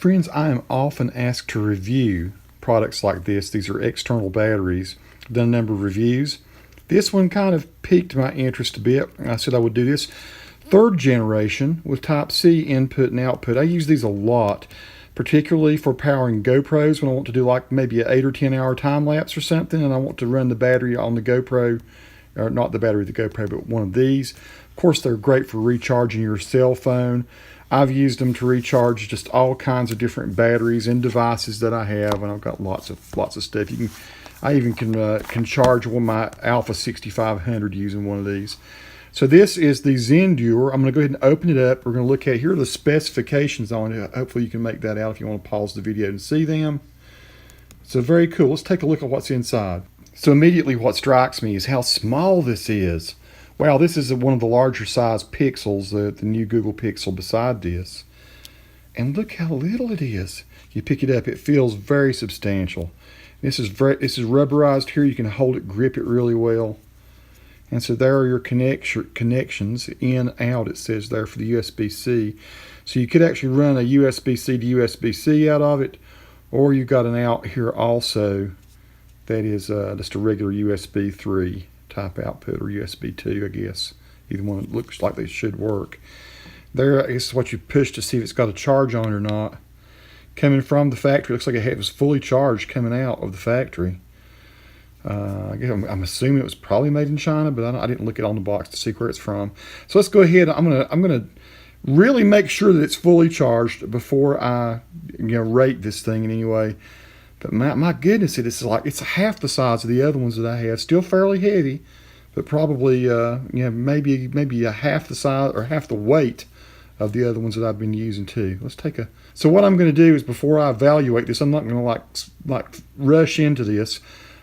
Friends, I am often asked to review products like this. These are external batteries. I've done a number of reviews. This one kind of piqued my interest a bit. I said I would do this. Third generation with Type-C input and output. I use these a lot, particularly for powering GoPros when I want to do like maybe an 8 or 10 hour time lapse or something, and I want to run the battery on the GoPro, or not the battery of the GoPro, but one of these. Of course, they're great for recharging your cell phone. I've used them to recharge just all kinds of different batteries and devices that I have, and I've got lots of stuff. I even can charge one of my Alpha 6500 using one of these. So this is the Zendure. I'm going to go ahead and open it up. We're going to look at, here are the specifications on it. Hopefully you can make that out if you want to pause the video and see them. So very cool. Let's take a look at what's inside. So immediately what strikes me is how small this is. Wow, this is one of the larger size Pixels, the new Google Pixel beside this. And look how little it is. You pick it up, it feels very substantial. This is rubberized here. You can hold it, grip it really well. And so there are your connections, in, out, it says there for the USB-C. So you could actually run a USB-C to USB-C out of it, or you've got an out here also that is just a regular USB 3 type output, or USB 2, I guess. Either one looks like they should work. There, I guess, is what you push to see if it's got a charge on it or not. Coming from the factory, looks like it was fully charged coming out of the factory. I guess I'm assuming it was probably made in China, but I didn't look it on the box to see where it's from. So let's go ahead. I'm gonna really make sure that it's fully charged before I rate this thing in any way. But my goodness, it's half the size of the other ones that I had. Still fairly heavy, but probably maybe a half the size or half the weight of the other ones that I've been using too. So what I'm going to do is, before I evaluate this, I'm not going to like rush into this.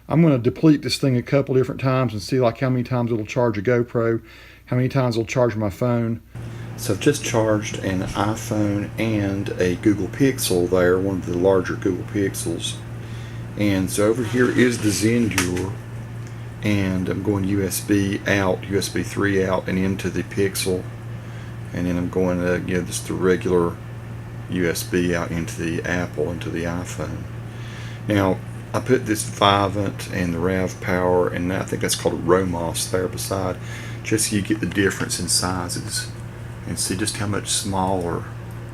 I'm going to deplete this thing a couple different times and see like how many times it'll charge a GoPro, how many times it'll charge my phone. So I've just charged an iPhone and a Google Pixel there, one of the larger Google Pixels. And so over here is the Zendure, and I'm going USB out, USB 3 out and into the Pixel, and then I'm going just the regular USB out into the Apple, into the iPhone. Now I put this Vivint and the RAV power, and I think that's called a ROMOS there beside, just so you get the difference in sizes and see just how much smaller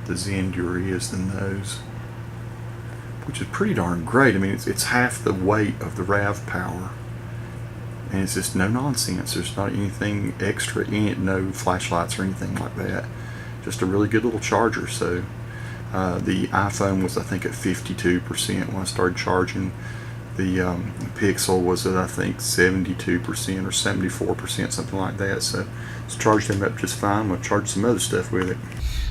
the Zendure is than those, which is pretty darn great. I mean, it's half the weight of the RAV power, and it's just no nonsense. There's not anything extra in it, no flashlights or anything like that. Just a really good little charger. So the iPhone was, I think, at 52% when I started charging. The Pixel was at, I think, 72% or 74%, something like that. So it's charged them up just fine. I'll charge some other stuff with it.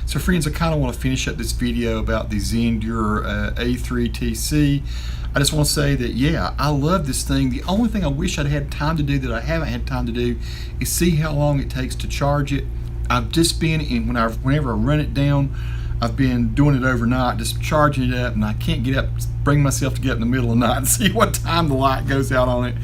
So friends, I kind of want to finish up this video about the Zendure A3TC. I just want to say that, yeah, I love this thing. The only thing I wish I'd had time to do that I haven't had time to do is see how long it takes to charge it. I've just been in, whenever I run it down, I've been doing it overnight, just charging it up, and I can't get up, bring myself to get up in the middle of the night and see what time the light goes out on it.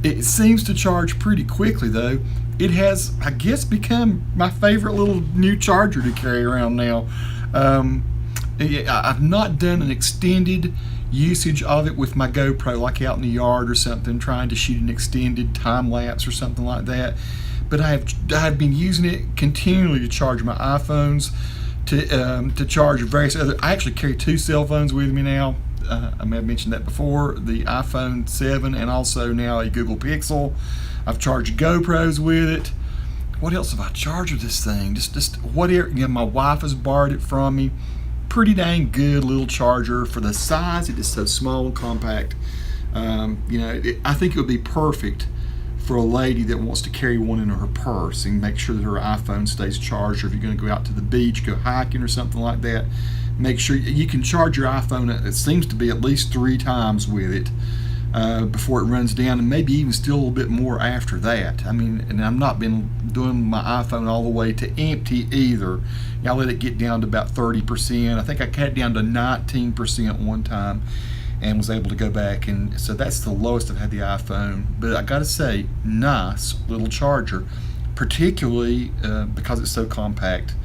It seems to charge pretty quickly though. It has, I guess, become my favorite little new charger to carry around now. I've not done an extended usage of it with my GoPro, like out in the yard or something, trying to shoot an extended time lapse or something like that. But I've been using it continually to charge my iPhones, to charge various other. I actually carry 2 cell phones with me now. I may have mentioned that before, the iPhone 7 and also now a Google Pixel. I've charged GoPros with it. What else have I charged with this thing? Just whatever. My wife has borrowed it from me. Pretty dang good little charger for the size. It is so small and compact. I think it would be perfect for a lady that wants to carry one in her purse and make sure that her iPhone stays charged, or if you're going to go out to the beach, go hiking or something like that, make sure you can charge your iPhone, it seems to be at least 3 times with it before it runs down, and maybe even still a little bit more after that. I mean, and I've not been doing my iPhone all the way to empty either. I let it get down to about 30%. I think I had it down to 19% one time and was able to go back, and so that's the lowest I've had the iPhone. But I gotta say, nice little charger, particularly because it's so compact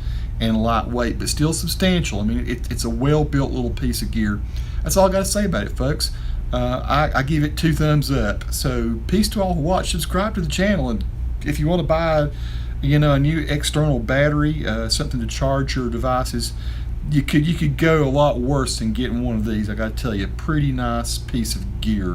and lightweight, but still substantial. I mean, it's a well-built little piece of gear. That's all I got to say about it, folks. I give it 2 thumbs up. So peace to all who watch. Subscribe to the channel, and if you want to buy, a new external battery, something to charge your devices, you could go a lot worse than getting one of these. I got to tell you, pretty nice piece of gear.